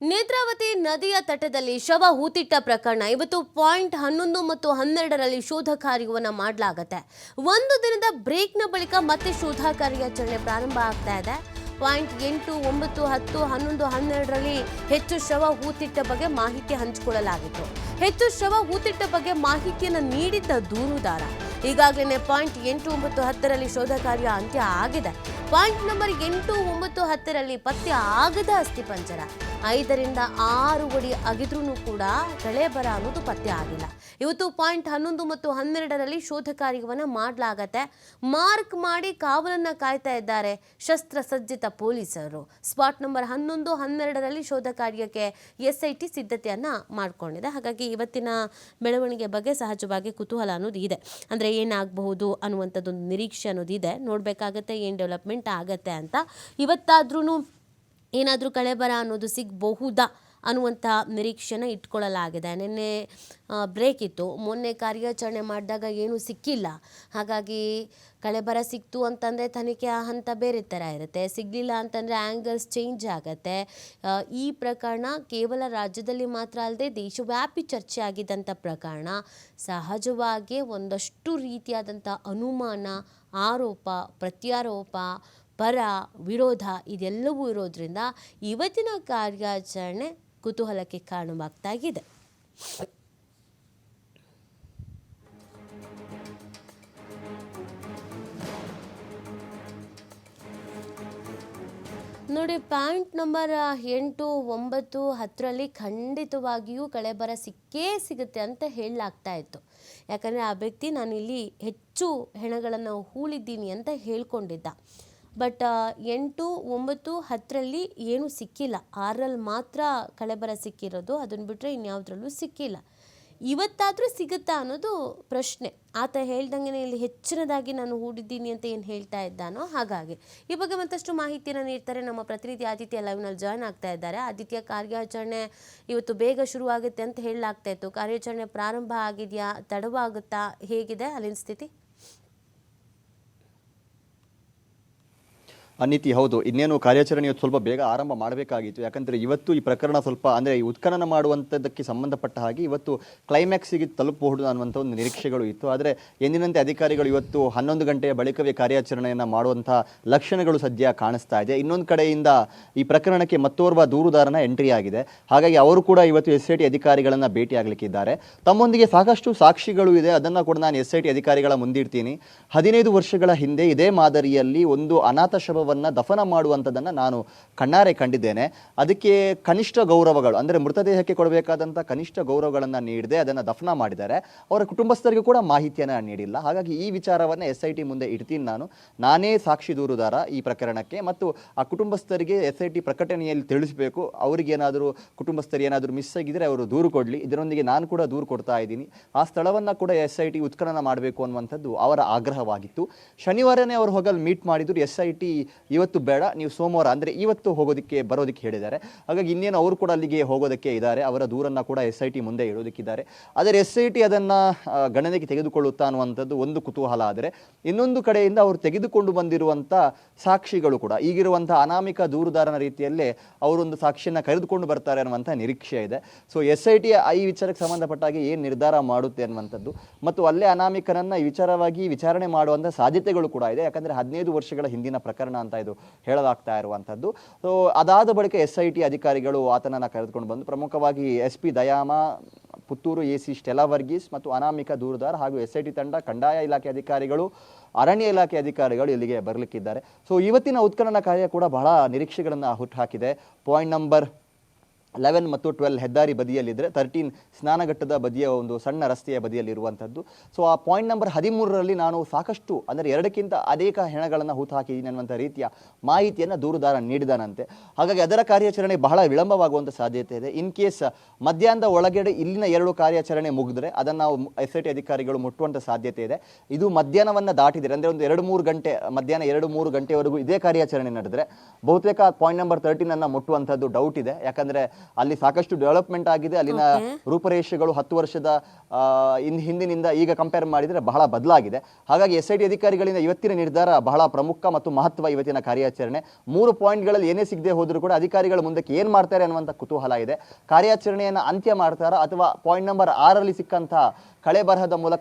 ನೇತ್ರಾವತಿ ನದಿಯ ತಟದಲ್ಲಿ ಶವ ಹೂತಿಟ್ಟ ಪ್ರಕರಣ ಇವತ್ತು ಪಾಯಿಂಟ್ 11 ಮತ್ತು 12ರಲ್ಲಿ ಶೋಧ ಕಾರ್ಯವನ್ನು ಮಾಡಲಾಗುತ್ತೆ. ಒಂದು ದಿನದ ಬ್ರೇಕ್ನ ಬಳಿಕ ಮತ್ತೆ ಶೋಧ ಕಾರ್ಯಾಚರಣೆ ಪ್ರಾರಂಭ ಆಗ್ತಾ ಇದೆ. ಪಾಯಿಂಟ್ 8, 9, 10, 11, 12ರಲ್ಲಿ ಹೆಚ್ಚು ಶವ ಹೂತಿಟ್ಟ ಬಗ್ಗೆ ಮಾಹಿತಿ ಹಂಚಿಕೊಳ್ಳಲಾಗಿತ್ತು. ಹೆಚ್ಚು ಶವ ಹೂತಿಟ್ಟ ಬಗ್ಗೆ ಮಾಹಿತಿಯನ್ನು ನೀಡಿದ್ದ ದೂರುದಾರ ಈಗಾಗಲೇ ಪಾಯಿಂಟ್ 8, 9, 10ರಲ್ಲಿ ಶೋಧ ಕಾರ್ಯ ಅಂತ್ಯ ಆಗಿದೆ. ಪಾಯಿಂಟ್ ನಂಬರ್ 8, 9, 10ರಲ್ಲಿ ಪತ್ತೆ ಆಗದ ಅಸ್ಥಿಪಂಜರ 5ರಿಂದ 6 ಅಡಿ ಅಗಿದ್ರೂ ಕೂಡ ಕಳೆಬರ ಅನ್ನೋದು ಪತ್ತೆ ಆಗಿಲ್ಲ. ಇವತ್ತು ಪಾಯಿಂಟ್ 11 ಮತ್ತು 12ರಲ್ಲಿ ಶೋಧ ಕಾರ್ಯವನ್ನು ಮಾಡಲಾಗತ್ತೆ. ಮಾರ್ಕ್ ಮಾಡಿ ಕಾವಲನ್ನ ಕಾಯ್ತಾ ಇದ್ದಾರೆ ಶಸ್ತ್ರಸಜ್ಜಿತ ಪೊಲೀಸರು. ಸ್ಪಾಟ್ ನಂಬರ್ 11, 12ರಲ್ಲಿ ಶೋಧ ಕಾರ್ಯಕ್ಕೆ SIT ಸಿದ್ಧತೆಯನ್ನ ಮಾಡಿಕೊಂಡಿದೆ. ಹಾಗಾಗಿ ಇವತ್ತಿನ ಬೆಳವಣಿಗೆ ಬಗ್ಗೆ ಸಹಜವಾಗಿ ಕುತೂಹಲ ಅನ್ನೋದು ಇದೆ. ಅಂದರೆ ಏನಾಗಬಹುದು ಅನ್ನುವಂಥದ್ದೊಂದು ನಿರೀಕ್ಷೆ ಅನ್ನೋದು ಇದೆ. ನೋಡಬೇಕಾಗತ್ತೆ ಏನು ಡೆವಲಪ್ಮೆಂಟ್ ಆಗತ್ತೆ ಅಂತ. ಇವತ್ತಾದ್ರೂ ಏನಾದರೂ ಕಳೆಬರ ಅನ್ನೋದು ಸಿಗಬಹುದಾ ಅನ್ನುವಂಥ ನಿರೀಕ್ಷೆನ ಇಟ್ಕೊಳ್ಳಲಾಗಿದೆ. ನಿನ್ನೆ ಬ್ರೇಕ್ ಇತ್ತು, ಮೊನ್ನೆ ಕಾರ್ಯಾಚರಣೆ ಮಾಡಿದಾಗ ಏನೂ ಸಿಕ್ಕಿಲ್ಲ. ಹಾಗಾಗಿ ಕಳೆಬರ ಸಿಕ್ತು ಅಂತಂದರೆ ತನಿಖೆ ಹಂತ ಬೇರೆ ಥರ ಇರುತ್ತೆ, ಸಿಗಲಿಲ್ಲ ಅಂತಂದರೆ ಆ್ಯಂಗಲ್ಸ್ ಚೇಂಜ್ ಆಗುತ್ತೆ. ಈ ಪ್ರಕರಣ ಕೇವಲ ರಾಜ್ಯದಲ್ಲಿ ಮಾತ್ರ ಅಲ್ಲದೆ ದೇಶವ್ಯಾಪಿ ಚರ್ಚೆ ಆಗಿದ್ದಂಥ ಪ್ರಕರಣ. ಸಹಜವಾಗಿ ಒಂದಷ್ಟು ರೀತಿಯಾದಂಥ ಅನುಮಾನ, ಆರೋಪ, ಪ್ರತ್ಯಾರೋಪ, ಪರ ವಿರೋಧ ಇದೆಲ್ಲವೂ ಇರೋದ್ರಿಂದ ಇವತ್ತಿನ ಕಾರ್ಯಾಚರಣೆ ಕುತೂಹಲಕ್ಕೆ ಕಾರಣವಾಗ್ತಾ ಇದೆ. ನೋಡಿ, ಪಾಯಿಂಟ್ ನಂಬರ್ 8, 9, 10ರಲ್ಲಿ ಖಂಡಿತವಾಗಿಯೂ ಕಳೆಬರ ಸಿಕ್ಕೇ ಸಿಗುತ್ತೆ ಅಂತ ಹೇಳಲಾಗ್ತಾ ಇತ್ತು. ಯಾಕಂದರೆ ಆ ವ್ಯಕ್ತಿ ನಾನಿಲ್ಲಿ ಹೆಚ್ಚು ಹೆಣಗಳನ್ನು ಹೂಳಿದ್ದೀನಿ ಅಂತ ಹೇಳ್ಕೊಂಡಿದ್ದ. ಬಟ್ 8, 9, 10ರಲ್ಲಿ ಏನೂ ಸಿಕ್ಕಿಲ್ಲ. 6ರಲ್ಲಿ ಮಾತ್ರ ಕಳೆಬರ ಸಿಕ್ಕಿರೋದು. ಅದನ್ನು ಬಿಟ್ಟರೆ ಇನ್ಯಾವುದ್ರಲ್ಲೂ ಸಿಕ್ಕಿಲ್ಲ. ಇವತ್ತಾದರೂ ಸಿಗುತ್ತಾ ಅನ್ನೋದು ಪ್ರಶ್ನೆ. ಆತ ಹೇಳ್ದಂಗೆ ಇಲ್ಲಿ ಹೆಚ್ಚಿನದಾಗಿ ನಾನು ಹೂಡಿದ್ದೀನಿ ಅಂತ ಏನು ಹೇಳ್ತಾ ಇದ್ದಾನೋ ಹಾಗಾಗಿ. ಈ ಬಗ್ಗೆ ಮತ್ತಷ್ಟು ಮಾಹಿತಿಯನ್ನು ನೀಡ್ತಾರೆ ನಮ್ಮ ಪ್ರತಿನಿಧಿ ಆದಿತ್ಯ ಲೈವ್ನಲ್ಲಿ ಜಾಯ್ನ್ ಆಗ್ತಾ ಇದ್ದಾರೆ. ಆದಿತ್ಯ, ಕಾರ್ಯಾಚರಣೆ ಇವತ್ತು ಬೇಗ ಶುರುವಾಗುತ್ತೆ ಅಂತ ಹೇಳಲಾಗ್ತಾ ಇತ್ತು. ಕಾರ್ಯಾಚರಣೆ ಪ್ರಾರಂಭ ಆಗಿದೆಯಾ, ತಡವಾಗುತ್ತಾ, ಹೇಗಿದೆ ಅಲ್ಲಿನ ಸ್ಥಿತಿ? ನೀತಿ ಹೌದು, ಇನ್ನೇನು ಕಾರ್ಯಾಚರಣೆ ಸ್ವಲ್ಪ ಬೇಗ ಆರಂಭ ಮಾಡಬೇಕಾಗಿತ್ತು. ಯಾಕಂದರೆ ಇವತ್ತು ಈ ಪ್ರಕರಣ ಸ್ವಲ್ಪ ಅಂದರೆ ಈ ಉತ್ಖನನ ಮಾಡುವಂಥದ್ದಕ್ಕೆ ಸಂಬಂಧಪಟ್ಟ ಹಾಗೆ ಇವತ್ತು ಕ್ಲೈಮ್ಯಾಕ್ಸಿಗೆ ತಲುಪಬಹುದು ಅನ್ನುವಂಥ ಒಂದು ನಿರೀಕ್ಷೆಗಳು ಇತ್ತು. ಆದರೆ ಎಂದಿನಂತೆ ಅಧಿಕಾರಿಗಳು ಇವತ್ತು 11 ಗಂಟೆಯ ಬಳಿಕವೇ ಕಾರ್ಯಾಚರಣೆಯನ್ನು ಮಾಡುವಂಥ ಲಕ್ಷಣಗಳು ಸದ್ಯ ಕಾಣಿಸ್ತಾ ಇದೆ. ಇನ್ನೊಂದು ಕಡೆಯಿಂದ ಈ ಪ್ರಕರಣಕ್ಕೆ ಮತ್ತೋರ್ವ ದೂರುದಾರನ ಎಂಟ್ರಿ ಆಗಿದೆ. ಹಾಗಾಗಿ ಅವರು ಕೂಡ ಇವತ್ತು SIT ಅಧಿಕಾರಿಗಳನ್ನು ಭೇಟಿಯಾಗಲಿಕ್ಕಿದ್ದಾರೆ. ತಮ್ಮೊಂದಿಗೆ ಸಾಕಷ್ಟು ಸಾಕ್ಷಿಗಳು ಇದೆ, ಅದನ್ನು ಕೂಡ ನಾನು SIT ಅಧಿಕಾರಿಗಳ ಮುಂದಿಡ್ತೀನಿ. 15 ವರ್ಷಗಳ ಹಿಂದೆ ಇದೇ ಮಾದರಿಯಲ್ಲಿ ಒಂದು ಅನಾಥ ಶವ ದಫನ ಮಾಡುವಂಥದ್ದನ್ನು ನಾನು ಕಣ್ಣಾರೆ ಕಂಡಿದ್ದೇನೆ. ಅದಕ್ಕೆ ಕನಿಷ್ಠ ಗೌರವಗಳು ಅಂದರೆ ಮೃತದೇಹಕ್ಕೆ ಕೊಡಬೇಕಾದಂಥ ಕನಿಷ್ಠ ಗೌರವಗಳನ್ನು ನೀಡದೆ ಅದನ್ನು ದಫನ ಮಾಡಿದ್ದಾರೆ. ಅವರ ಕುಟುಂಬಸ್ಥರಿಗೂ ಕೂಡ ಮಾಹಿತಿಯನ್ನು ನೀಡಿಲ್ಲ. ಹಾಗಾಗಿ ಈ ವಿಚಾರವನ್ನು SIT ಮುಂದೆ ಇಡ್ತೀನಿ. ನಾನೇ ಸಾಕ್ಷಿ ದೂರುದಾರ ಈ ಪ್ರಕರಣಕ್ಕೆ ಮತ್ತು ಆ ಕುಟುಂಬಸ್ಥರಿಗೆ SIT ಪ್ರಕಟಣೆಯಲ್ಲಿ ತಿಳಿಸಬೇಕು. ಅವರಿಗೇನಾದರೂ ಕುಟುಂಬಸ್ಥರು ಏನಾದರೂ ಮಿಸ್ ಆಗಿದ್ದರೆ ಅವರು ದೂರು ಕೊಡಲಿ. ಇದರೊಂದಿಗೆ ನಾನು ಕೂಡ ದೂರು ಕೊಡ್ತಾ ಇದ್ದೀನಿ. ಆ ಸ್ಥಳವನ್ನು ಕೂಡ SIT ಉತ್ಖನನ ಮಾಡಬೇಕು ಅನ್ನುವಂಥದ್ದು ಅವರ ಆಗ್ರಹವಾಗಿತ್ತು. ಶನಿವಾರನೇ ಅವರು ಹೋಗಲು ಮೀಟ್ ಮಾಡಿದ್ರು. SIT ಇವತ್ತು ಬೇಡ, ನೀವು ಸೋಮವಾರ ಅಂದರೆ ಇವತ್ತು ಬರೋದಕ್ಕೆ ಹೇಳಿದ್ದಾರೆ. ಹಾಗಾಗಿ ಇನ್ನೇನು ಅವರು ಕೂಡ ಅಲ್ಲಿಗೆ ಹೋಗೋದಕ್ಕೆ ಇದ್ದಾರೆ. ಅವರ ದೂರನ್ನು ಕೂಡ SIT ಮುಂದೆ ಇಡೋದಕ್ಕಿದ್ದಾರೆ. ಆದರೆ SIT ಅದನ್ನು ಗಣನೆಗೆ ತೆಗೆದುಕೊಳ್ಳುತ್ತಾ ಅನ್ನುವಂಥದ್ದು ಒಂದು ಕುತೂಹಲ. ಆದರೆ ಇನ್ನೊಂದು ಕಡೆಯಿಂದ ಅವರು ತೆಗೆದುಕೊಂಡು ಬಂದಿರುವಂಥ ಸಾಕ್ಷಿಗಳು ಕೂಡ ಈಗಿರುವಂಥ ಅನಾಮಿಕ ದೂರುದಾರನ ರೀತಿಯಲ್ಲೇ ಅವರೊಂದು ಸಾಕ್ಷಿಯನ್ನು ಕರೆದುಕೊಂಡು ಬರ್ತಾರೆ ಅನ್ನುವಂಥ ನಿರೀಕ್ಷೆ ಇದೆ. ಸೊ SIT ಈ ವಿಚಾರಕ್ಕೆ ಸಂಬಂಧಪಟ್ಟಾಗಿ ಏನು ನಿರ್ಧಾರ ಮಾಡುತ್ತೆ ಅನ್ನುವಂಥದ್ದು ಮತ್ತು ಅಲ್ಲೇ ಅನಾಮಿಕನನ್ನು ಈ ವಿಚಾರವಾಗಿ ವಿಚಾರಣೆ ಮಾಡುವಂಥ ಸಾಧ್ಯತೆಗಳು ಕೂಡ ಇದೆ. ಯಾಕಂದರೆ 15 ವರ್ಷಗಳ ಹಿಂದಿನ ಪ್ರಕರಣ ಅಂತ ಇದು ಹೇಳಲಾಗ್ತಾ ಇರುವಂಥದ್ದು. ಸೊ ಅದಾದ ಬಳಿಕ SIT ಅಧಿಕಾರಿಗಳು ಆತನನ್ನು ಕರೆದುಕೊಂಡು ಬಂದು ಪ್ರಮುಖವಾಗಿ SP ದಯಾಮ, Puttur AC Stella Varghese ಮತ್ತು ಅನಾಮಿಕ ದೂರುದಾರ ಹಾಗೂ SIT ತಂಡ, ಕಂದಾಯ ಇಲಾಖೆ ಅಧಿಕಾರಿಗಳು, ಅರಣ್ಯ ಇಲಾಖೆ ಅಧಿಕಾರಿಗಳು ಇಲ್ಲಿಗೆ ಬರಲಿಕ್ಕಿದ್ದಾರೆ. ಸೊ ಇವತ್ತಿನ ಉತ್ಖನನ ಕಾರ್ಯ ಕೂಡ ಬಹಳ ನಿರೀಕ್ಷೆಗಳನ್ನು ಹುಟ್ಟುಹಾಕಿದೆ. ಪಾಯಿಂಟ್ ನಂಬರ್ 11 ಮತ್ತು 12 ಹೆದ್ದಾರಿ ಬದಿಯಲ್ಲಿದ್ದರೆ 13 ಸ್ನಾನಘಟ್ಟದ ಬದಿಯ ಒಂದು ಸಣ್ಣ ರಸ್ತೆಯ ಬದಿಯಲ್ಲಿರುವಂಥದ್ದು. ಸೊ ಆ ಪಾಯಿಂಟ್ ನಂಬರ್ 13ರಲ್ಲಿ ನಾನು ಸಾಕಷ್ಟು ಅಂದರೆ 2ಕ್ಕಿಂತ ಅನೇಕ ಹೆಣಗಳನ್ನು ಹೂತಾಕಿದ್ದೀನಿ ಅನ್ನುವಂಥ ರೀತಿಯ ಮಾಹಿತಿಯನ್ನು ದೂರುದಾರ ನೀಡಿದಾನಂತೆ. ಹಾಗಾಗಿ ಅದರ ಕಾರ್ಯಾಚರಣೆ ಬಹಳ ವಿಳಂಬವಾಗುವಂಥ ಸಾಧ್ಯತೆ ಇದೆ. ಇನ್ ಕೇಸ್ ಮಧ್ಯಾಹ್ನದ ಒಳಗಡೆ ಇಲ್ಲಿನ 2 ಕಾರ್ಯಾಚರಣೆ ಮುಗಿದ್ರೆ ಅದನ್ನು ನಾವು SIT ಅಧಿಕಾರಿಗಳು ಮುಟ್ಟುವಂಥ ಸಾಧ್ಯತೆ ಇದೆ. ಇದು ಮಧ್ಯಾಹ್ನವನ್ನು ದಾಟಿದರೆ ಅಂದರೆ ಒಂದು 2-3 ಗಂಟೆ, ಮಧ್ಯಾಹ್ನ 2-3 ಗಂಟೆವರೆಗೂ ಇದೇ ಕಾರ್ಯಾಚರಣೆ ನಡೆದರೆ ಬಹುತೇಕ ಪಾಯಿಂಟ್ ನಂಬರ್ 13 ಮುಟ್ಟುವಂಥದ್ದು ಡೌಟ್ ಇದೆ. ಯಾಕಂದರೆ ಅಲ್ಲಿ ಸಾಕಷ್ಟು ಡೆವಲಪ್ಮೆಂಟ್ ಆಗಿದೆ. ಅಲ್ಲಿನ ರೂಪರೇಷೆಗಳು 10 ವರ್ಷದ ಹಿಂದಿನಿಂದ ಈಗ ಕಂಪೇರ್ ಮಾಡಿದರೆ ಬಹಳ ಬದಲಾಗಿದೆ. ಹಾಗಾಗಿ SIT ಅಧಿಕಾರಿಗಳಿಂದ ಇವತ್ತಿನ ನಿರ್ಧಾರ ಬಹಳ ಪ್ರಮುಖ ಮತ್ತು ಮಹತ್ವ. ಇವತ್ತಿನ ಕಾರ್ಯಾಚರಣೆ 3 ಪಾಯಿಂಟ್ಗಳಲ್ಲಿ ಏನೇ ಸಿಗದೆ ಹೋದರೂ ಕೂಡ ಅಧಿಕಾರಿಗಳು ಮುಂದಕ್ಕೆ ಏನು ಮಾಡ್ತಾರೆ ಅನ್ನುವಂಥ ಕುತೂಹಲ ಇದೆ. ಕಾರ್ಯಾಚರಣೆಯನ್ನು ಅಂತ್ಯ ಮಾಡ್ತಾರಾ ಅಥವಾ ಪಾಯಿಂಟ್ ನಂಬರ್ 6ರಲ್ಲಿ ಸಿಕ್ಕಂತಹ ಕಳೆ ಬರಹದ ಮೂಲಕ